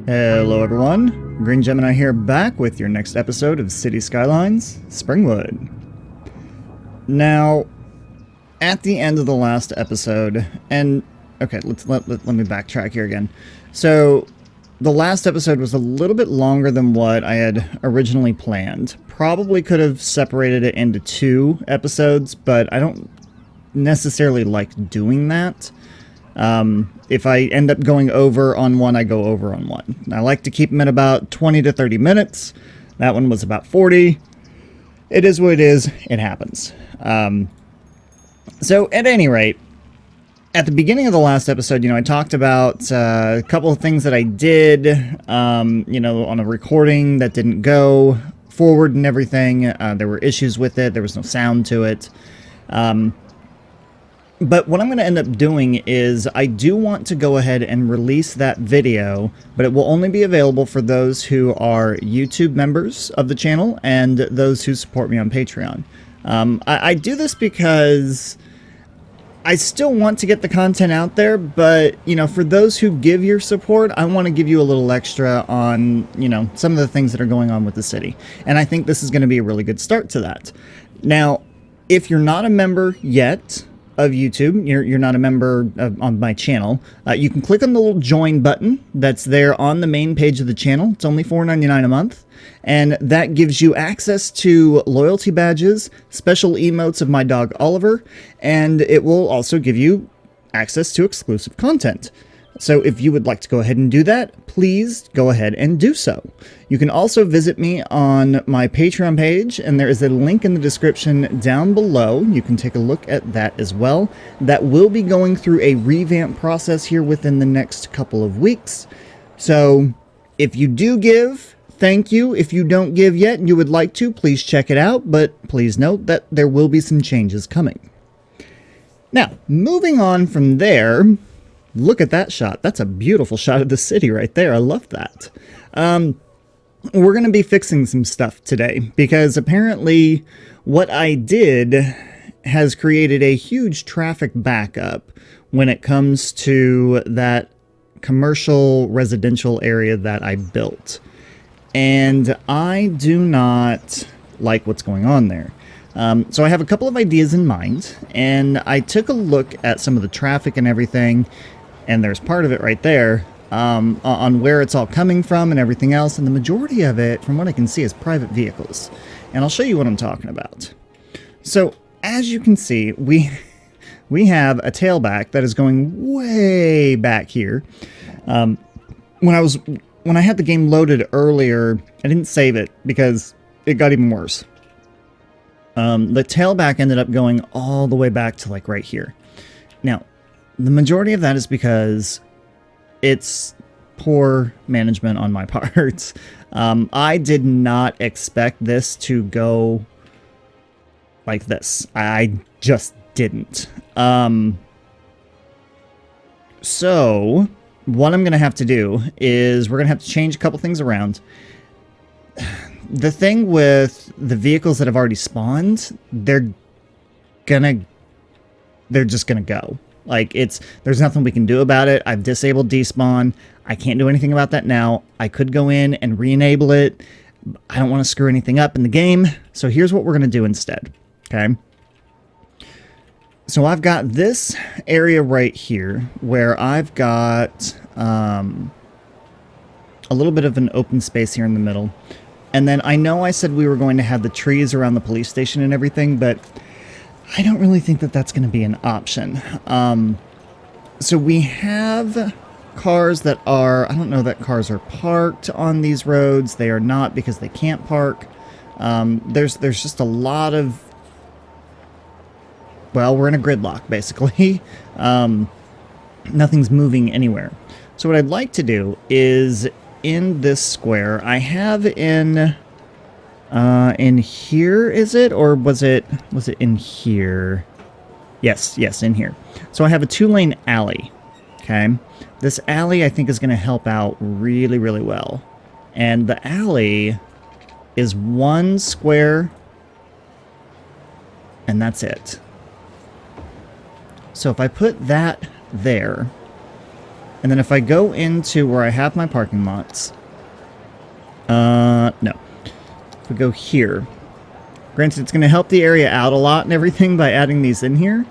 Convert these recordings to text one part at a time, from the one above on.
Hello everyone, Green Gemini here, back with your next episode of Cities Skylines, Springwood. Now, at the end of the last episode, and okay, let me backtrack here again. So, the last episode was a little bit longer than what I had originally planned. Probably could have separated it into 2 episodes, but I don't necessarily like doing that. If I end up going over on one, I go over on one. I like to keep them at about 20 to 30 minutes. That one was about 40. It is what it is. It happens. So at any rate, at the beginning of the last episode, I talked about a couple of things that I did, on a recording that didn't go forward and everything. There were issues with it. There was no sound to it. But what I'm going to end up doing is I do want to go ahead and release that video, but it will only be available for those who are YouTube members of the channel and those who support me on Patreon. I do this because I still want to get the content out there, but, for those who give your support, I want to give you a little extra on, some of the things that are going on with the city. And I think this is going to be a really good start to that. Now, if you're not a member yet of YouTube, you're not a member on my channel, you can click on the little join button that's there on the main page of the channel. It's only $4.99 a month, and that gives you access to loyalty badges, special emotes of my dog Oliver, and it will also give you access to exclusive content. So if you would like to go ahead and do that, please go ahead and do so. You can also visit me on my Patreon page, and there is a link in the description down below. You can take a look at that as well. That will be going through a revamp process here within the next couple of weeks. So if you do give, thank you. If you don't give yet and you would like to, please check it out. But please note that there will be some changes coming. Now, moving on from there, look at that shot. That's a beautiful shot of the city right there. I love that. We're going to be fixing some stuff today because apparently what I did has created a huge traffic backup when it comes to that commercial residential area that I built. And I do not like what's going on there. So I have a couple of ideas in mind, and I took a look at some of the traffic and everything, and there's part of it right there on where it's all coming from and everything else. And the majority of it, from what I can see, is private vehicles. And I'll show you what I'm talking about. So as you can see, we have a tailback that is going way back here. When I had the game loaded earlier, I didn't save it because it got even worse. The tailback ended up going all the way back to like right here. Now, the majority of that is because it's poor management on my part. I did not expect this to go like this. I just didn't. So what I'm going to have to do is we're going to have to change a couple things around. The thing with the vehicles that have already spawned, they're just going to go. Like, there's nothing we can do about it. I've disabled despawn. I can't do anything about that now. I could go in and re-enable it. I don't want to screw anything up in the game. So here's what we're going to do instead. Okay. So I've got this area right here where I've got a little bit of an open space here in the middle. And then I know I said we were going to have the trees around the police station and everything, but I don't really think that that's going to be an option. So we have cars that are, I don't know that cars are parked on these roads. They are not because they can't park. There's just a lot of, well, we're in a gridlock basically. Nothing's moving anywhere. So what I'd like to do is in this square, I have in here, is it? Or was it in here? Yes, in here. So I have a 2-lane alley, okay? This alley, I think, is going to help out really, really well. And the alley is 1 square, and that's it. So if I put that there, And then if I go into where I have my parking lots, no. If we go here, granted, it's going to help the area out a lot and everything by adding these in here.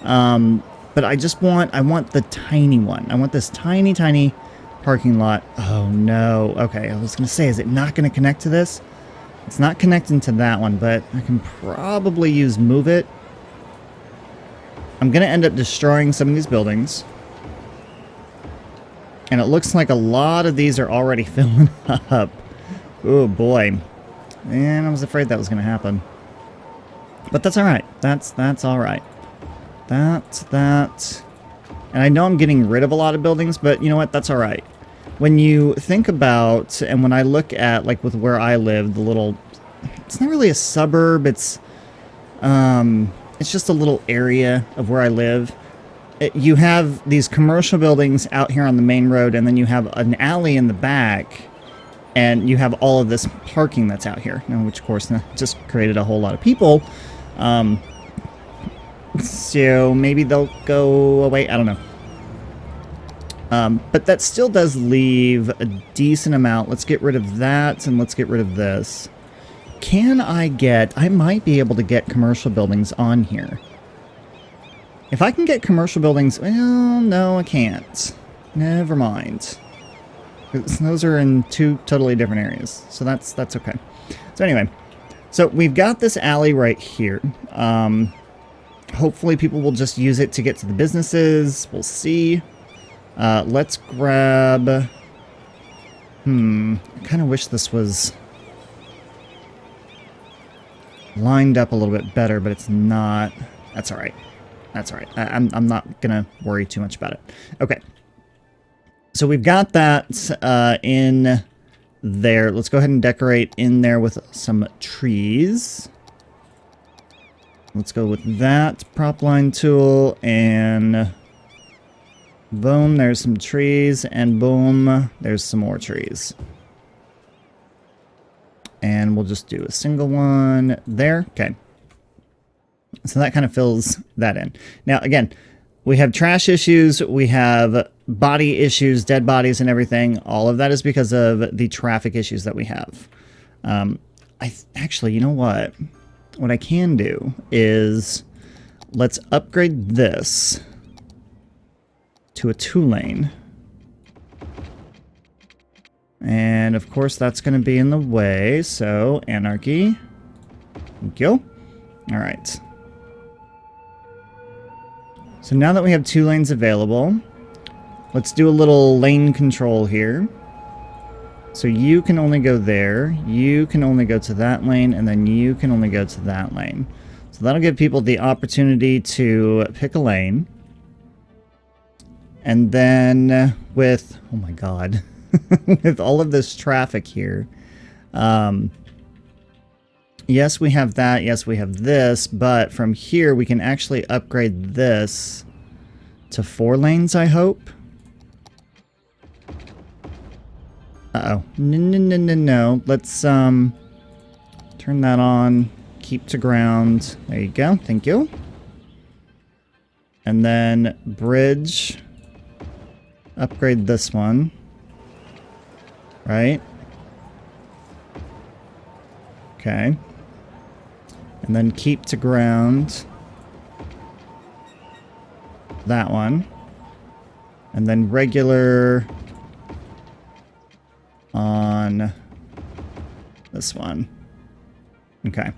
But I want the tiny one. I want this tiny, tiny parking lot. Oh, no. Okay, I was going to say, is it not going to connect to this? It's not connecting to that one, but I can probably use move it. I'm going to end up destroying some of these buildings. And it looks like a lot of these are already filling up. Oh, boy. And I was afraid that was going to happen. But that's all right. That's all right. That. And I know I'm getting rid of a lot of buildings, but you know what? That's all right. When you think about, and when I look at, like, with where I live, the little, it's not really a suburb. It's just a little area of where I live. You have these commercial buildings out here on the main road, and then you have an alley in the back, and you have all of this parking that's out here. Now, which, of course, just created a whole lot of people. So maybe they'll go away. I don't know. But that still does leave a decent amount. Let's get rid of that, and let's get rid of this. I might be able to get commercial buildings on here. If I can get commercial buildings, well, no, I can't. Never mind. Those are in two totally different areas, so that's okay. So anyway, so we've got this alley right here. Hopefully people will just use it to get to the businesses. We'll see. Let's grab... I kind of wish this was lined up a little bit better, but it's not. That's all right. That's all right. I'm not going to worry too much about it. Okay. So we've got that in there. Let's go ahead and decorate in there with some trees. Let's go with that prop line tool, and boom, there's some trees, and boom, there's some more trees. And we'll just do a single one there. Okay. So that kind of fills that in. Now, again, we have trash issues, we have body issues, dead bodies and everything. All of that is because of the traffic issues that we have. Actually, you know what? What I can do is let's upgrade this to a 2-lane. And of course that's going to be in the way, so anarchy. Thank you. All right. So now that we have 2 lanes available, let's do a little lane control here. So you can only go there, you can only go to that lane, and then you can only go to that lane. So that'll give people the opportunity to pick a lane. And then with, oh my god, with all of this traffic here, yes, we have that, yes, we have this, but from here we can actually upgrade this to 4 lanes, I hope. Uh-oh. No. Let's, turn that on. Keep to ground. There you go. Thank you. And then bridge. Upgrade this one. Right? Okay. And then keep to ground. That one. And then regular on this one. Okay.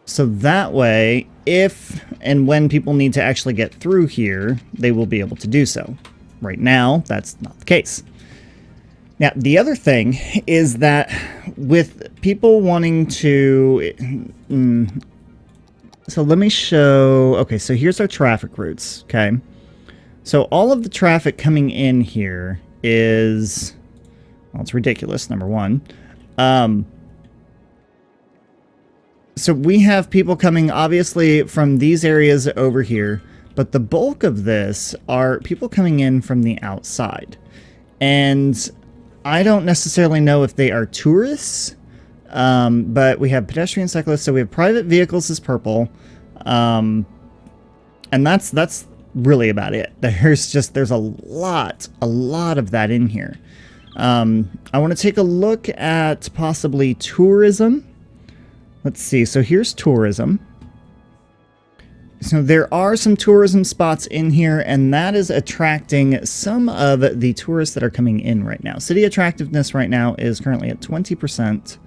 So that way, if and when people need to actually get through here, they will be able to do so. Right now, that's not the case. Now, the other thing is that with people wanting to... so let me show... Okay, so here's our traffic routes, okay? So all of the traffic coming in here is... Well, it's ridiculous, number one. So we have people coming, obviously, from these areas over here, but the bulk of this are people coming in from the outside. And I don't necessarily know if they are tourists, but we have pedestrian cyclists, so we have private vehicles as purple. And that's really about it. There's a lot of that in here. I want to take a look at possibly tourism. Let's see. So here's tourism. So there are some tourism spots in here, and that is attracting some of the tourists that are coming in right now. City attractiveness right now is currently at 20%.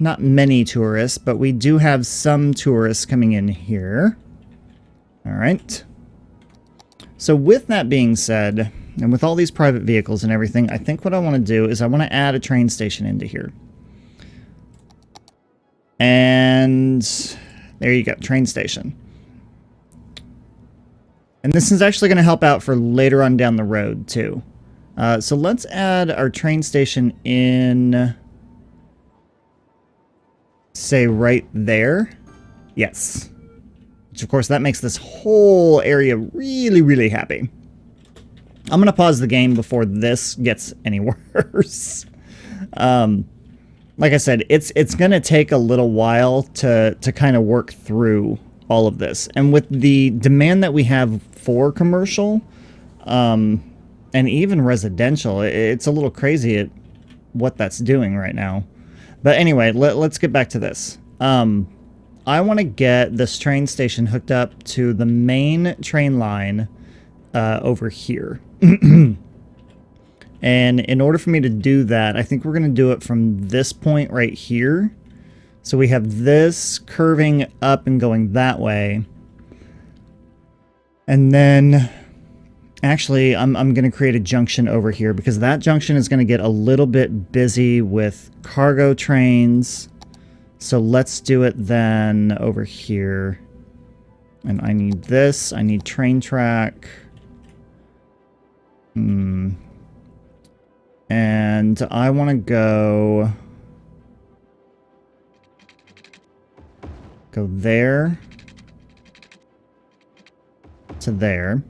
Not many tourists, but we do have some tourists coming in here. All right. So with that being said, and with all these private vehicles and everything, I think what I want to do is I want to add a train station into here. And there you go, train station. And this is actually going to help out for later on down the road, too. So let's add our train station in, say, right there. Yes. Which, of course, that makes this whole area really, really happy. I'm going to pause the game before this gets any worse. Like I said, it's going to take a little while to kind of work through all of this. And with the demand that we have for commercial, and even residential, it's a little crazy at what that's doing right now. But anyway, let's get back to this. I want to get this train station hooked up to the main train line over here. And in order for me to do that, I think we're going to do it from this point right here. So we have this curving up and going that way. And then, actually, I'm going to create a junction over here because that junction is going to get a little bit busy with cargo trains. So let's do it then over here. And I need this. I need train track. And I want to go there to there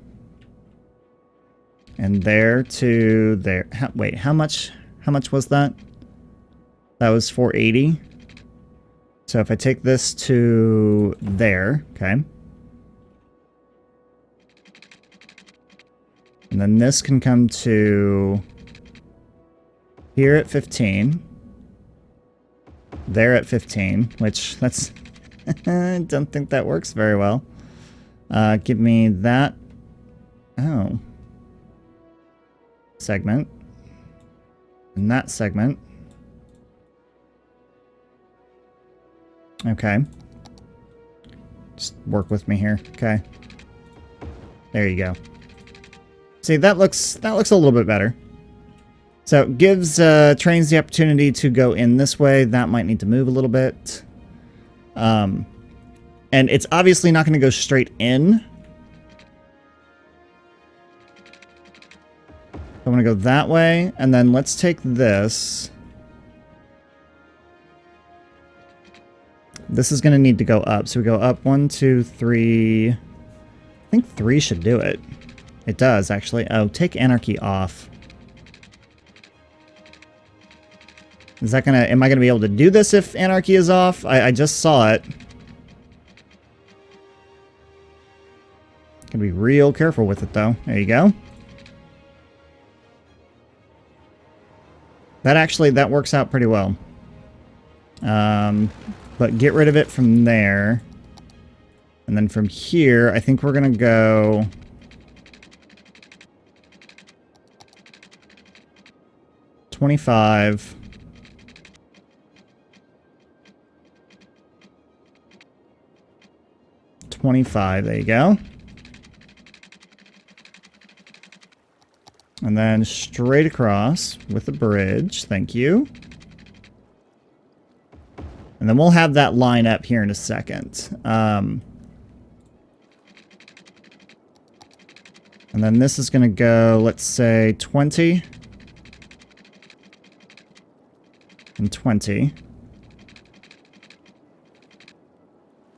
and there to there. Wait, how much was that? That was 480. So if I take this to there, okay. And then this can come to here at 15. There at 15, which that's... I don't think that works very well. Give me that. Oh. Segment. And that segment. Okay. Just work with me here. Okay. There you go. See, that looks a little bit better. So it gives trains the opportunity to go in this way. That might need to move a little bit. And it's obviously not going to go straight in. I'm going to go that way, and then let's take this. This is going to need to go up. So we go up 1, 2, 3. I think 3 should do it. It does, actually. Oh, take anarchy off. Is that gonna... Am I gonna be able to do this if anarchy is off? I just saw it. Gonna be real careful with it, though. There you go. That works out pretty well. But get rid of it from there. And then from here, I think we're gonna go... 25... 25, there you go. And then straight across with the bridge, thank you. And then we'll have that line up here in a second. And then this is going to go, let's say, 20. And 20.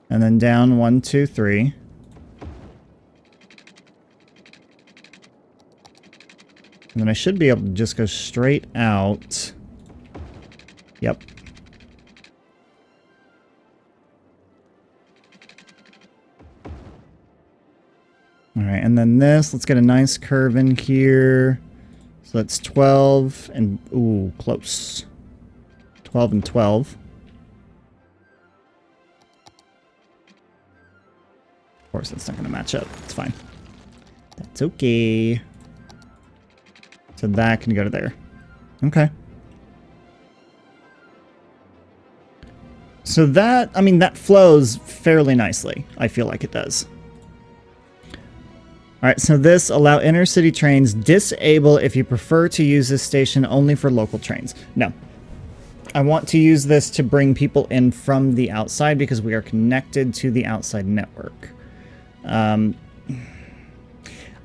And then down 1, 2, 3. And then I should be able to just go straight out. Yep. All right, and then this, let's get a nice curve in here. So that's 12 and, ooh, close. 12 and 12. Of course, it's not going to match up. It's fine. That's okay. So that can go to there. Okay. So that, I mean, that flows fairly nicely. I feel like it does. All right, so this, allow inner-city trains, disable if you prefer to use this station only for local trains. No. I want to use this to bring people in from the outside because we are connected to the outside network. I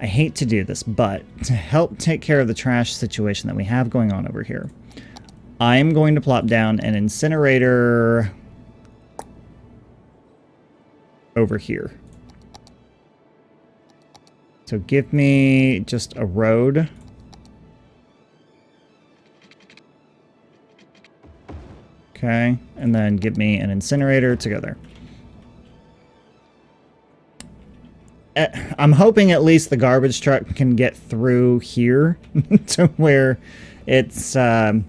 hate to do this, but to help take care of the trash situation that we have going on over here, I am going to plop down an incinerator over here. So give me just a road. Okay, and then give me an incinerator to go there. I'm hoping at least the garbage truck can get through here to where it's they're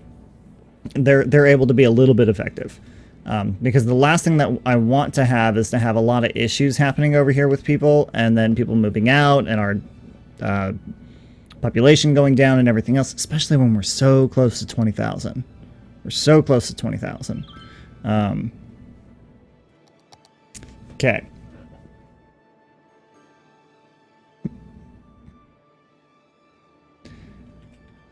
able to be a little bit effective. Because the last thing that I want to have is to have a lot of issues happening over here with people, and then people moving out, and our population going down and everything else, especially when we're so close to 20,000. We're so close to 20,000. Okay.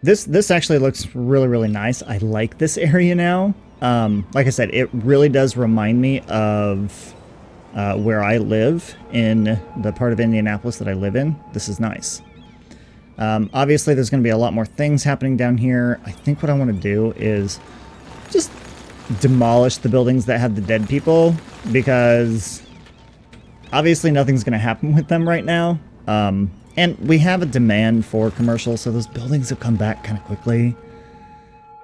This actually looks really, really nice. I like this area now. Like I said, it really does remind me of where I live in the part of Indianapolis that I live in. This is nice. Obviously, there's going to be a lot more things happening down here. I think what I want to do is just demolish the buildings that have the dead people, because obviously nothing's going to happen with them right now. And we have a demand for commercial, so those buildings have come back kind of quickly.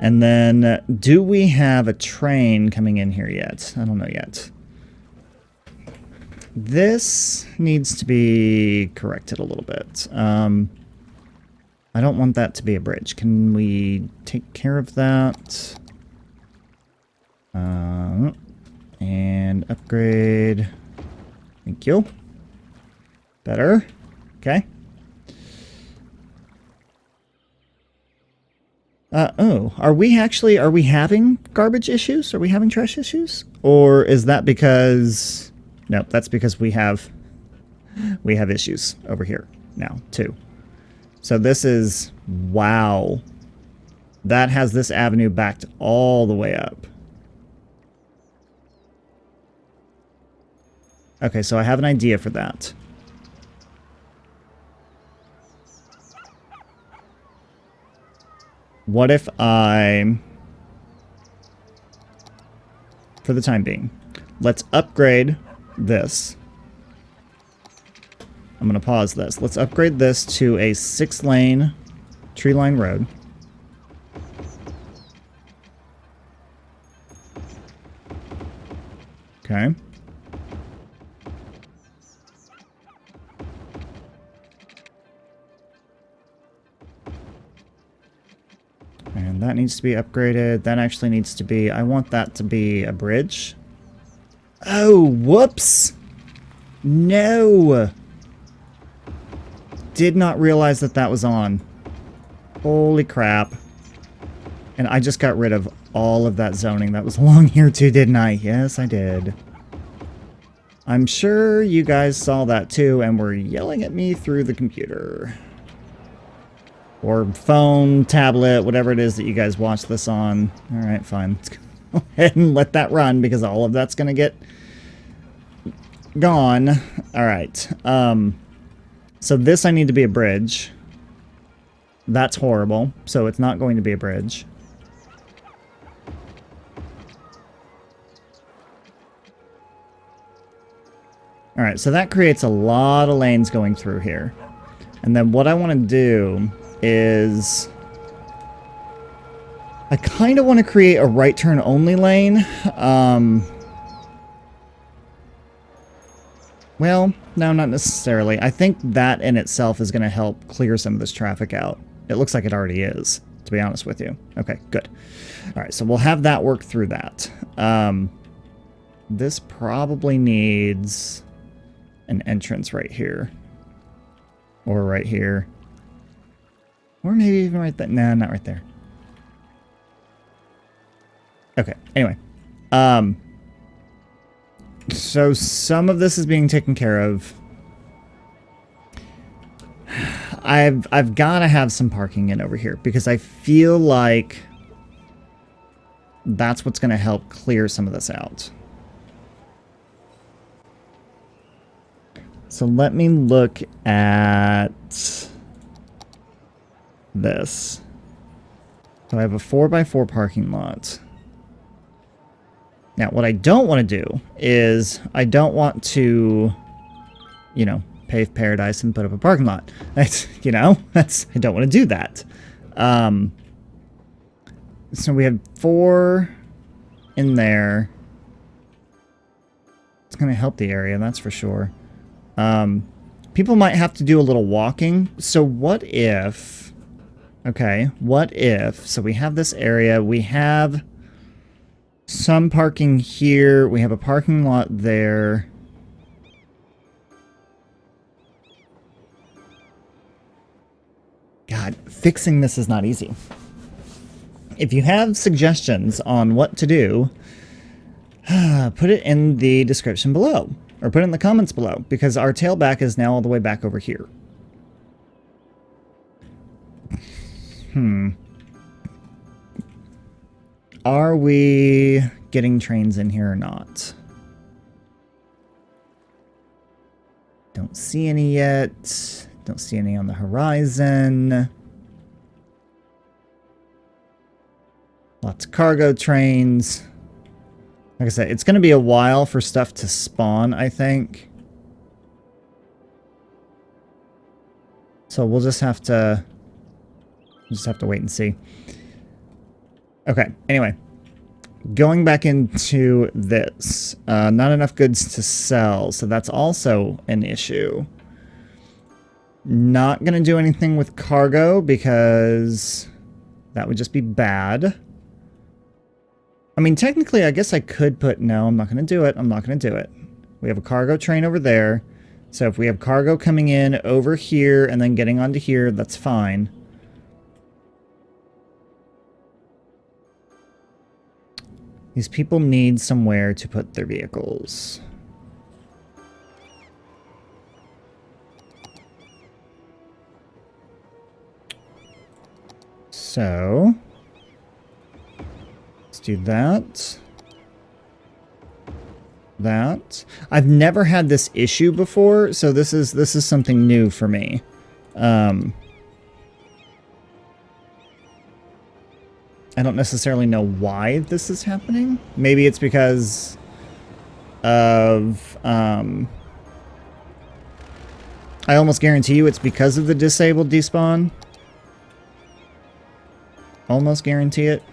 And then, do we have a train coming in here yet? I don't know yet. This needs to be corrected a little bit. I don't want that to be a bridge. Can we take care of that? And upgrade. Thank you. Better. Okay. Are we having garbage issues? Are we having trash issues? Or is that because... No, that's because we have issues over here now, too. So this is... Wow. That has this avenue backed all the way up. Okay, so I have an idea for that. What if I, for the time being, let's upgrade this. I'm going to pause this. Let's upgrade this to a 6-lane tree line road. Okay. And that needs to be upgraded. That actually needs to be... I want that to be a bridge. Oh, whoops! No! Did not realize that that was on. Holy crap. And I just got rid of all of that zoning that was along here too, didn't I? Yes, I did. I'm sure you guys saw that too and were yelling at me through the computer. Or phone, tablet, whatever it is that you guys watch this on. Alright, fine. Let's go ahead and let that run, because all of that's going to get gone. Alright. So this I need to be a bridge. That's horrible. So it's not going to be a bridge. Alright, so that creates a lot of lanes going through here. And then what I want to do is I kind of want to create a right turn only lane. Well, no, not necessarily. I think that in itself is going to help clear some of this traffic out. It looks like it already is, to be honest with you. Okay, good. All right, so we'll have that work through that. This probably needs an entrance right here. Or right here. Or maybe even right there. Nah, not right there. Okay, anyway. So some of this is being taken care of. I've got to have some parking in over here because I feel like that's what's going to help clear some of this out. So let me look at this. So I have a 4x4 parking lot. Now, what I don't want to do is I don't want to, you know, pave paradise and put up a parking lot. That's, you know, I don't want to do that. So we have 4 in there. It's going to help the area, that's for sure. People might have to do a little walking. So what if, okay, what if, so we have this area, we have some parking here, we have a parking lot there. God, fixing this is not easy. If you have suggestions on what to do, put it in the description below. Or put it in the comments below, because our tailback is now all the way back over here. Are we getting trains in here or not? Don't see any yet. Don't see any on the horizon. Lots of cargo trains. Like I said, it's going to be a while for stuff to spawn, I think. So we'll just have to wait and see. Okay, anyway. Going back into this. Not enough goods to sell, so that's also an issue. Not going to do anything with cargo because that would just be bad. I mean, technically, I guess I could put... No, I'm not going to do it. I'm not going to do it. We have a cargo train over there. So if we have cargo coming in over here and then getting onto here, that's fine. These people need somewhere to put their vehicles. So... let's do that. That. I've never had this issue before, so this is something new for me. I don't necessarily know why this is happening. Maybe it's because of I almost guarantee you it's because of the disabled despawn. Almost guarantee it.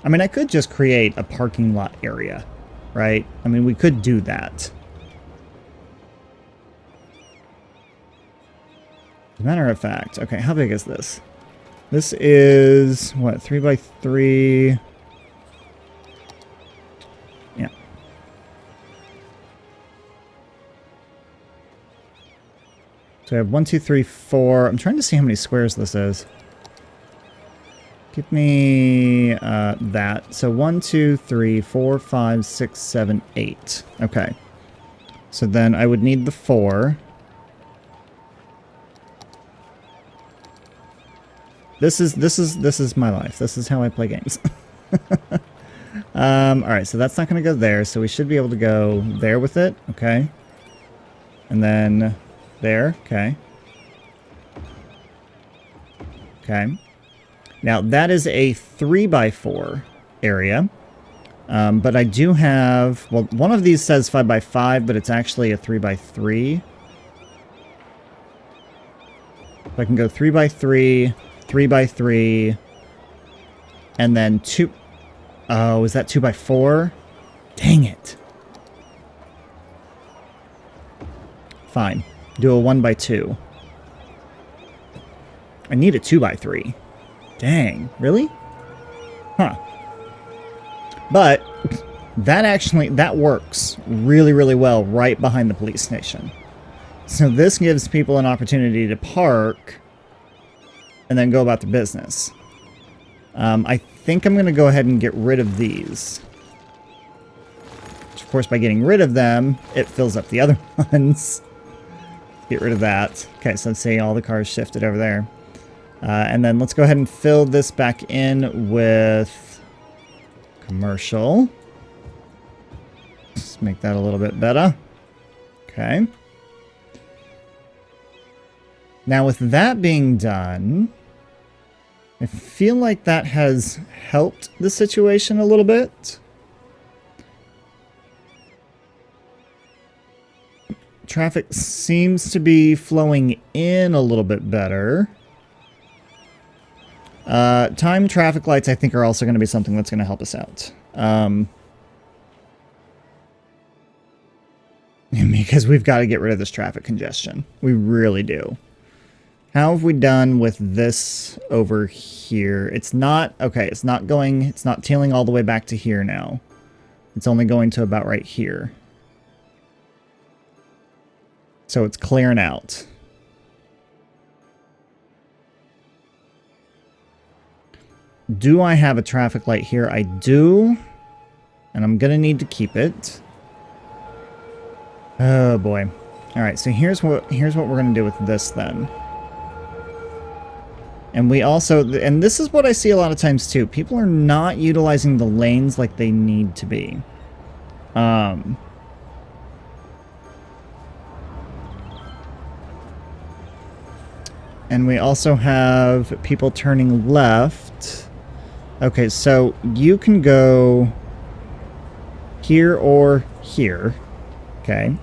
I mean, I could just create a parking lot area, right? I mean, we could do that. As a matter of fact, okay, how big is this? This is, what, 3x3? Yeah. So I have 1, 2, 3, 4. I'm trying to see how many squares this is. Give me that. So 1, 2, 3, 4, 5, 6, 7, 8. Okay. So then I would need the 4. This is my life. This is how I play games. Alright, so that's not going to go there. So we should be able to go there with it. Okay. And then there. Okay. Okay. Now, that is a 3x4 area. But I do have... well, one of these says 5x5, but it's actually a 3x3. So I can go 3x3, 3x3, and then 2... oh, is that 2x4? Dang it. Fine. Do a 1x2. I need a 2x3. Dang. Really? Huh. But that works really, really well right behind the police station. So this gives people an opportunity to park and then go about their business. I think I'm going to go ahead and get rid of these. Which, of course, by getting rid of them, it fills up the other ones. Get rid of that. Okay, so let's see, all the cars shifted over there. And then let's go ahead and fill this back in with commercial. Let's make that a little bit better. Okay. Now with that being done, I feel like that has helped the situation a little bit. Traffic seems to be flowing in a little bit better. Timed traffic lights, I think, are also going to be something that's going to help us out. Because we've got to get rid of this traffic congestion. We really do. How have we done with this over here? It's not, okay, it's not tailing all the way back to here now. It's only going to about right here. So it's clearing out. Do I have a traffic light here? I do. And I'm going to need to keep it. Oh boy. All right, so here's what we're going to do with this then. And we also, and this is what I see a lot of times too. People are not utilizing the lanes like they need to be. And we also have people turning left. Okay, so you can go here or here. Okay.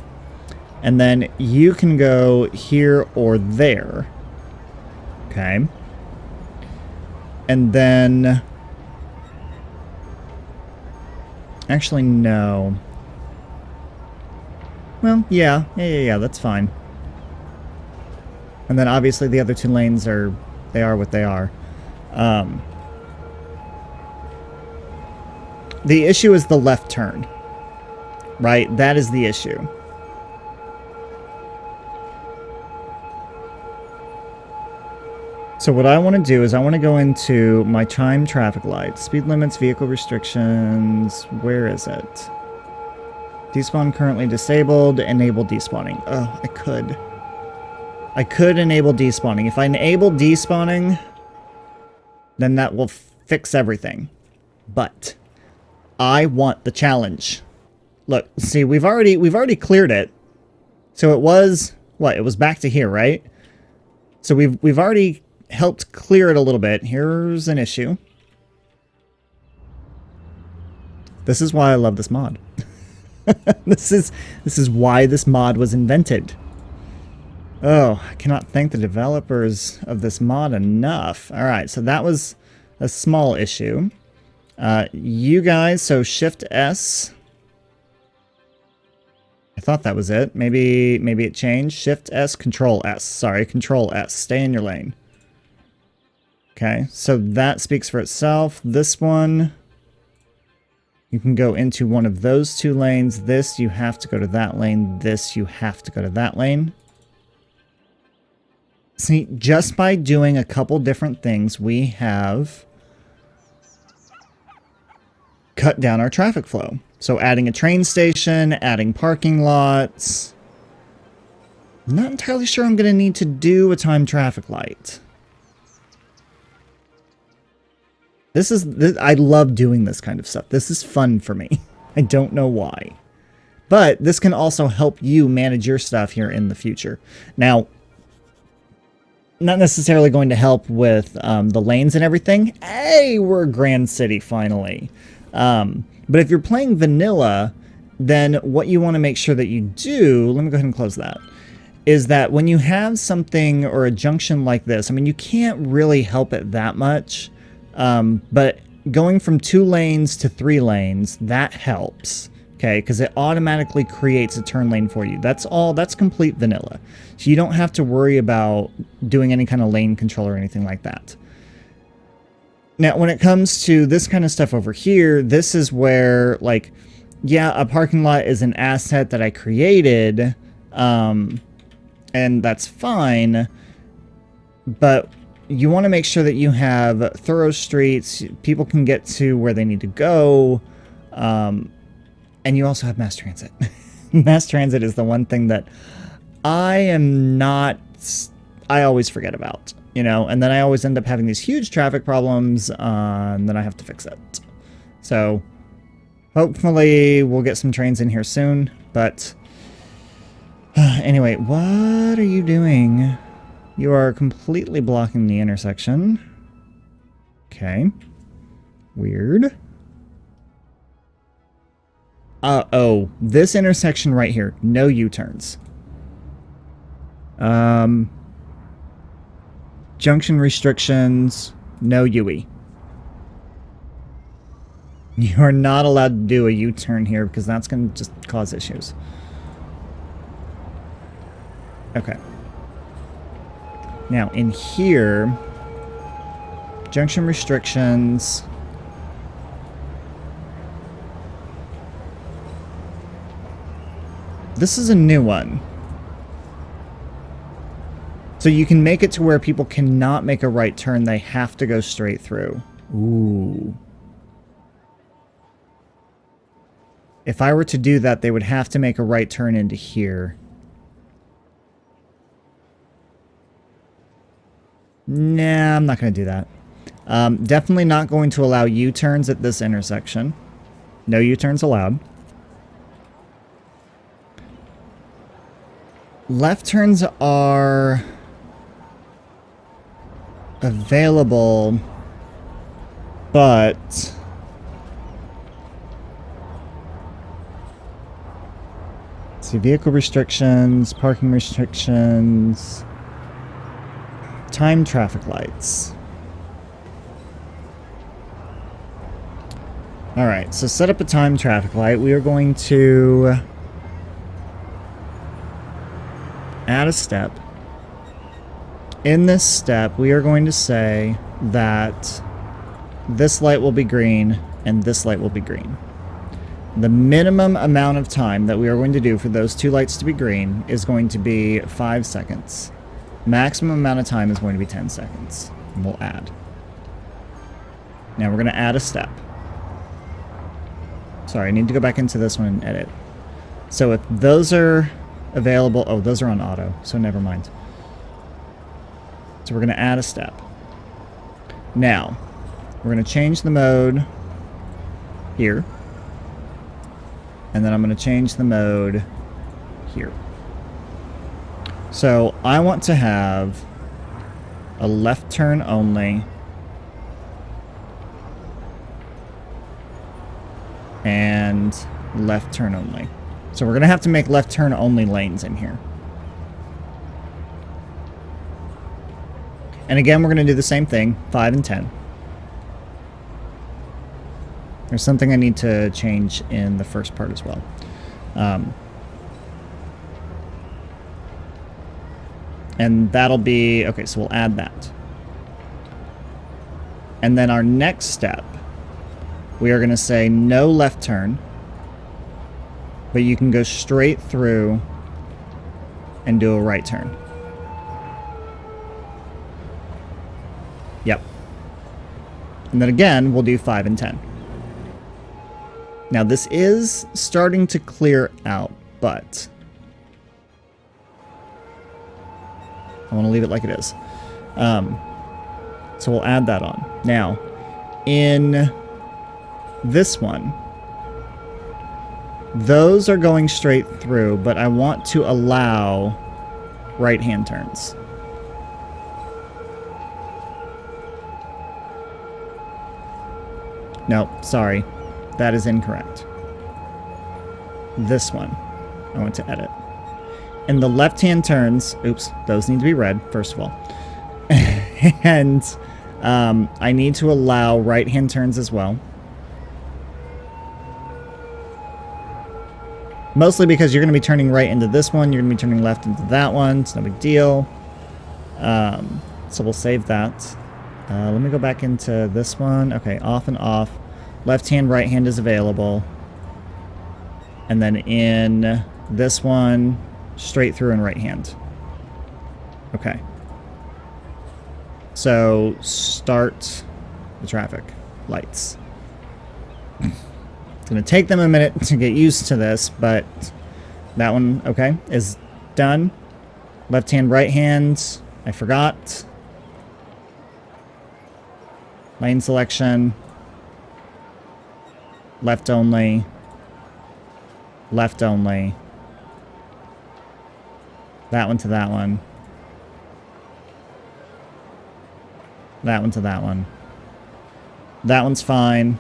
And then you can go here or there. Okay. And then... Actually, no. Well, yeah, that's fine. And then obviously the other two lanes are... They are what they are. The issue is the left turn. Right? That is the issue. So what I want to do is I want to go into my timed traffic lights, speed limits, vehicle restrictions. Where is it? Despawn currently disabled. Enable despawning. Oh, I could enable despawning. If I enable despawning, then that will fix everything. But I want the challenge. Look, see, we've already cleared it. So it was what? It was back to here, right? So we've already helped clear it a little bit. Here's an issue. This is why I love this mod. This is why this mod was invented. Oh, I cannot thank the developers of this mod enough. All right, so that was a small issue. You guys, so Shift S. I thought that was it. Maybe it changed. Shift S, Control S. Sorry, Control S. Stay in your lane. Okay, so that speaks for itself. This one, you can go into one of those two lanes. This, you have to go to that lane. This, you have to go to that lane. See, just by doing a couple different things, we have cut down our traffic flow. So adding a train station, adding parking lots. I'm not entirely sure I'm going to need to do a timed traffic light. I love doing this kind of stuff. This is fun for me. I don't know why. But this can also help you manage your stuff here in the future. Now, not necessarily going to help with the lanes and everything. Hey, we're a grand city finally. But if you're playing vanilla, then what you want to make sure that you do, let me go ahead and close that, is that when you have something or a junction like this, I mean, you can't really help it that much. But going from 2 lanes to 3 lanes, that helps. Okay, because it automatically creates a turn lane for you. That's all. That's complete vanilla. So you don't have to worry about doing any kind of lane control or anything like that. Now, when it comes to this kind of stuff over here, this is where, like, yeah, a parking lot is an asset that I created, and that's fine, but you want to make sure that you have thorough streets, people can get to where they need to go, and you also have mass transit. Mass transit is the one thing that I always forget about, you know, and then I always end up having these huge traffic problems, and then I have to fix it. So hopefully we'll get some trains in here soon, but anyway, what are you doing? You are completely blocking the intersection. Okay. Weird. Oh, this intersection right here, no U-turns. Junction restrictions, no UE. You are not allowed to do a U-turn here because that's going to just cause issues. Okay. Now, in here, junction restrictions. This is a new one. So you can make it to where people cannot make a right turn. They have to go straight through. Ooh. If I were to do that, they would have to make a right turn into here. Nah, I'm not going to do that. Definitely not going to allow U-turns at this intersection. No U-turns allowed. Left turns are available, but let's see, vehicle restrictions, parking restrictions, time traffic lights. All right, so set up a time traffic light. We are going to add a step. In this step, we are going to say that this light will be green and this light will be green. The minimum amount of time that we are going to do for those two lights to be green is going to be 5 seconds. Maximum amount of time is going to be 10 seconds. And we'll add. Now we're going to add a step. Sorry, I need to go back into this one and edit. So if those are available, oh, those are on auto, so never mind. So we're going to add a step. Now, we're going to change the mode here. And then I'm going to change the mode here. So I want to have a left turn only and left turn only. So we're going to have to make left turn only lanes in here. And again, we're going to do the same thing, 5 and 10. There's something I need to change in the first part as well. And that'll be, okay, so we'll add that. And then our next step, we are going to say no left turn, but you can go straight through and do a right turn. Yep. And then again, we'll do 5 and 10. Now this is starting to clear out, but I want to leave it like it is. So we'll add that on. Now, in this one, those are going straight through, but I want to allow right-hand turns. No, sorry. That is incorrect. This one, I want to edit. And the left-hand turns, oops, those need to be red, first of all. And I need to allow right-hand turns as well. Mostly because you're going to be turning right into this one. You're going to be turning left into that one. It's no big deal. So we'll save that. Let me go back into this one. Okay, off and off. Left hand, right hand is available. And then in this one, straight through and right hand. Okay. So start the traffic lights. It's going to take them a minute to get used to this, but that one, okay, is done. Left hand, right hand. I forgot. Lane selection. Left only. Left only. That one to that one. That one to that one. That one's fine.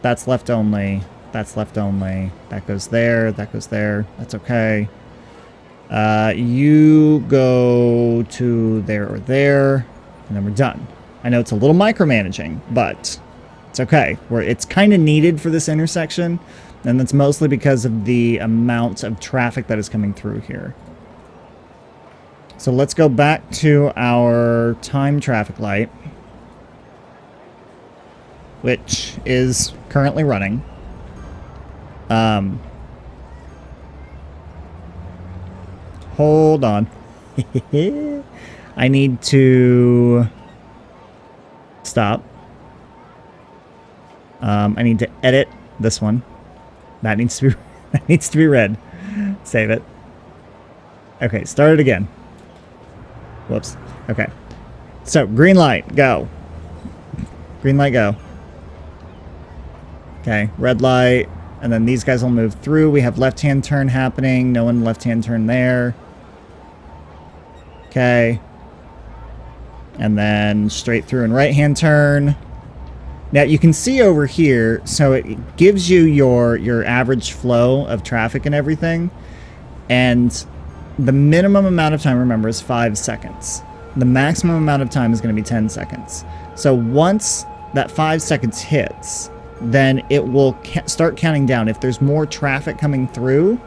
That's left only. That's left only. That goes there. That goes there. That's okay. You go to there or there, and then we're done. I know it's a little micromanaging, but it's okay. It's kind of needed for this intersection, and that's mostly because of the amount of traffic that is coming through here. So let's go back to our time traffic light, which is currently running. Hold on. I need to stop. I need to edit this one. That needs to be red. Save it. Okay, start it again. Whoops. Okay. So, green light, go. Green light, go. Okay, red light, and then these guys will move through. We have left-hand turn happening. No one left-hand turn there. Okay. And then straight through and right-hand turn. Now, you can see over here, so it gives you your average flow of traffic and everything. And the minimum amount of time, remember, is 5 seconds. The maximum amount of time is going to be 10 seconds. So once that 5 seconds hits, then it will start counting down. If there's more traffic coming through,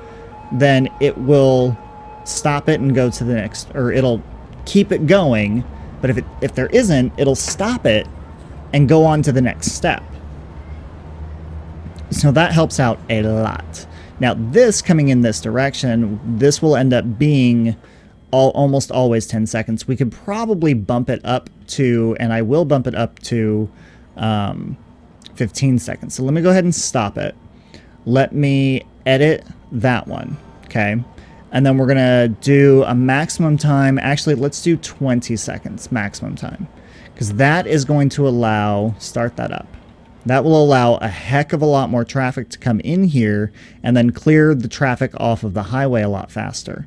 then it will stop it and go to the next, or it'll keep it going. But if there isn't, it'll stop it and go on to the next step. So that helps out a lot. Now, this coming in this direction, this will end up being almost always 10 seconds. We could probably bump it up to, and I will bump it up to 15 seconds. So let me go ahead and stop it. Let me edit that one, okay? And then we're going to do a maximum time. Actually, let's do 20 seconds maximum time, because that is going to allow, start that up. That will allow a heck of a lot more traffic to come in here and then clear the traffic off of the highway a lot faster.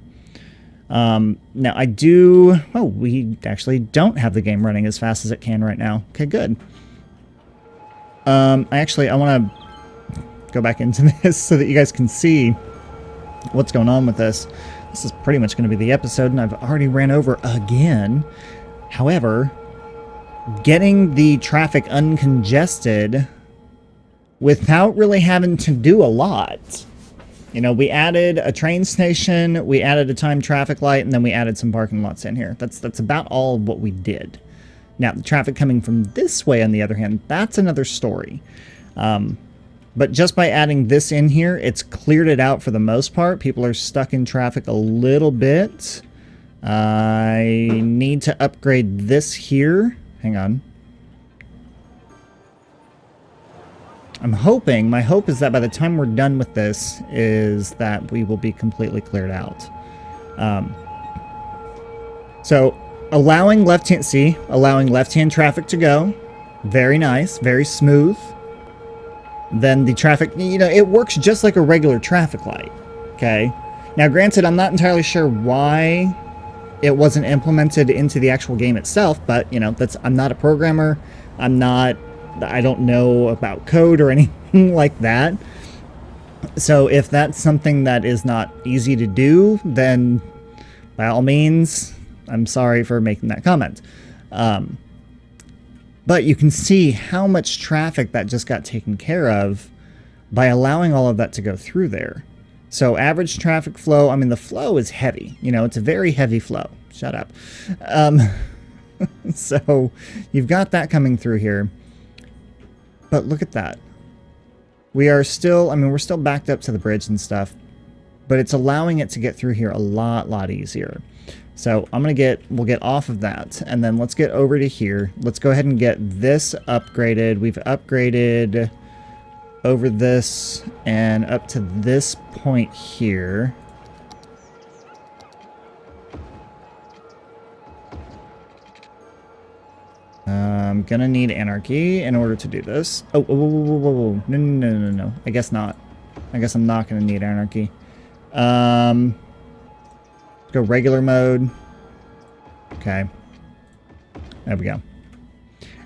Now I do, oh, we actually don't have the game running as fast as it can right now. Okay, good. I want to go back into this so that you guys can see what's going on with this. This is pretty much going to be the episode, and I've already ran over again. However, getting the traffic uncongested without really having to do a lot. You know, we added a train station, we added a time traffic light, and then we added some parking lots in here. That's about all of what we did. Now, the traffic coming from this way, on the other hand, that's another story. But just by adding this in here, it's cleared it out for the most part. People are stuck in traffic a little bit. I need to upgrade this here. Hang on. I'm hoping, my hope is that by the time we're done with this, is that we will be completely cleared out. So, allowing left-hand traffic to go. Very nice, very smooth. Then the traffic, you know, it works just like a regular traffic light, okay? Now, granted, I'm not entirely sure why it wasn't implemented into the actual game itself, but, you know, I'm not a programmer. I don't know about code or anything like that. So if that's something that is not easy to do, then by all means, I'm sorry for making that comment. But you can see how much traffic that just got taken care of by allowing all of that to go through there. So average traffic flow, I mean, the flow is heavy. You know, it's a very heavy flow. Shut up. So you've got that coming through here. But look at that. We are still, I mean, we're still backed up to the bridge and stuff, but it's allowing it to get through here a lot easier. So we'll get off of that, and then let's get over to here. Let's go ahead and get this upgraded. We've upgraded over this and up to this point here. I'm gonna need anarchy in order to do this. Oh, whoa, whoa, whoa, whoa, whoa. No. I guess not. I guess I'm not gonna need anarchy. Let's go regular mode. Okay. There we go.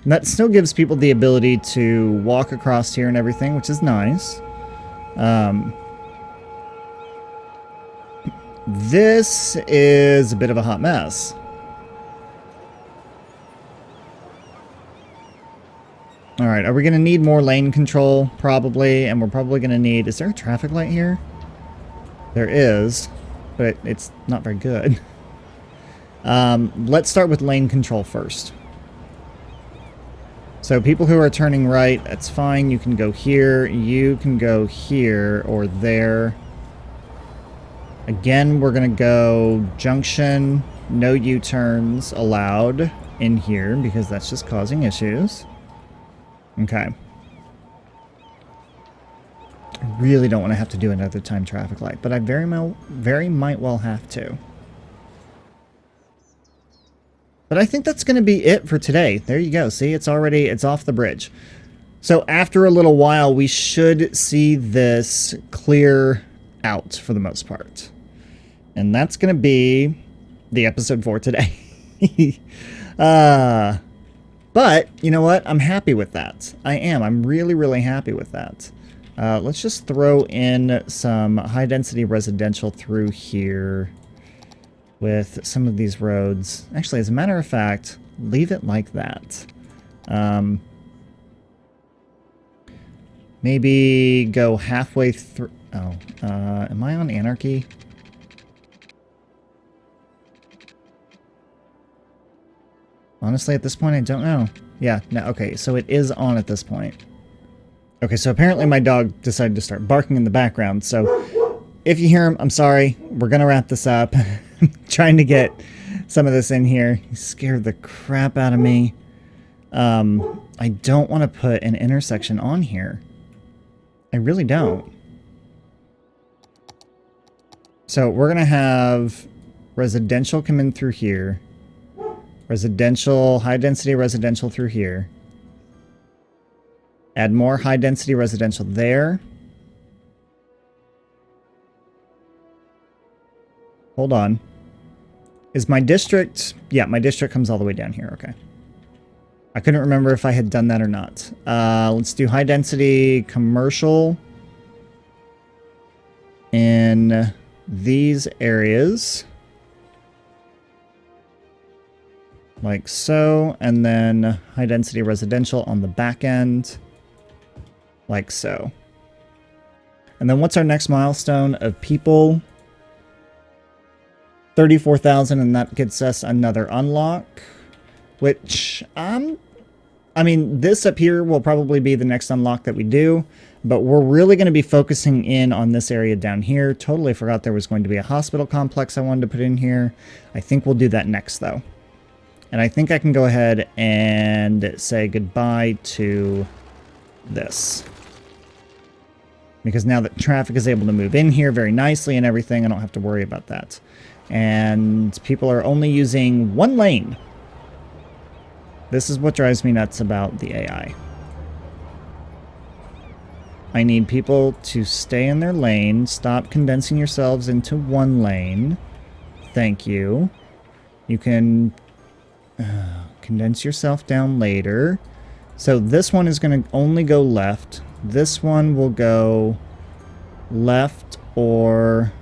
And that still gives people the ability to walk across here and everything, which is nice. This is a bit of a hot mess. Alright, are we going to need more lane control? Probably, and we're probably going to need... Is there a traffic light here? There is, but it's not very good. Let's start with lane control first. So people who are turning right, that's fine. You can go here, you can go here or there. Again, we're going to go junction, no U-turns allowed in here because that's just causing issues. Okay. I really don't want to have to do another time traffic light, but I very might well have to. But I think that's going to be it for today. There you go. See, it's off the bridge. So after a little while, we should see this clear out for the most part. And that's going to be the episode for today. But, you know what? I'm happy with that. I am. I'm really happy with that. Let's just throw in some high-density residential through here with some of these roads. Actually, as a matter of fact, leave it like that. Maybe go halfway through... Oh, am I on anarchy? Honestly, at this point, I don't know. Yeah, no, okay, so it is on at this point. Okay, so apparently my dog decided to start barking in the background, so if you hear him, I'm sorry. We're gonna wrap this up. Trying to get some of this in here. He scared the crap out of me. I don't want to put an intersection on here. I really don't. So we're gonna have residential come in through here. Residential, high-density residential through here. Add more high-density residential there. Hold on. Is my district... Yeah, my district comes all the way down here. Okay. I couldn't remember if I had done that or not. Let's do high-density commercial in these areas. Like so, and then high-density residential on the back end, like so. And then what's our next milestone of people? 34,000, and that gets us another unlock, which, I mean, this up here will probably be the next unlock that we do, but we're really going to be focusing in on this area down here. Totally forgot there was going to be a hospital complex I wanted to put in here. I think we'll do that next, though. And I think I can go ahead and say goodbye to this. Because now that traffic is able to move in here very nicely and everything, I don't have to worry about that. And people are only using one lane. This is what drives me nuts about the AI. I need people to stay in their lane, stop condensing yourselves into one lane. Thank you. You can... condense yourself down later. So this one is going to only go left. This one will go left or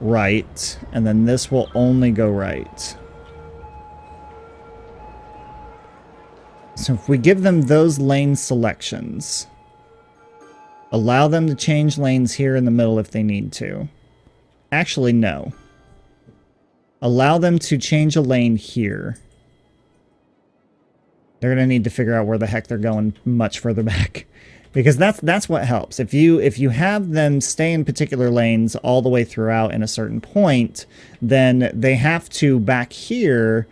right. And then this will only go right. So if we give them those lane selections, Allow them to change lanes here in the middle if they need to. Actually, no. Allow them to change a lane here. They're going to need to figure out where the heck they're going much further back. Because that's what helps. If you have them stay in particular lanes all the way throughout in a certain point, then they have to back here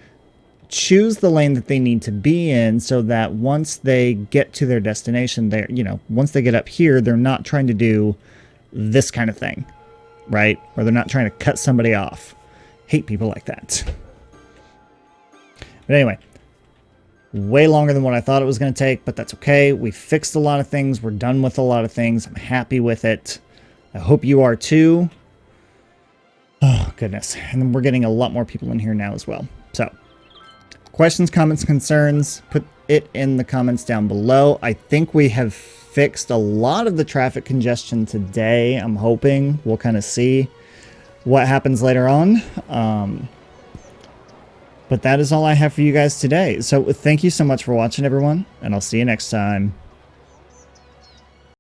choose the lane that they need to be in so that once they get to their destination, they're, you know, once they get up here, they're not trying to do this kind of thing, right? Or they're not trying to cut somebody off. Hate people like that. But anyway, way longer than what I thought it was going to take, but that's okay. We fixed a lot of things. We're done with a lot of things. I'm happy with it. I hope you are too. Oh, goodness. And then we're getting a lot more people in here now as well. So, questions, comments, concerns, put it in the comments down below. I think we have fixed a lot of the traffic congestion today. I'm hoping. We'll kind of see what happens later on. But that is all I have for you guys today. So thank you so much for watching, everyone, and I'll see you next time.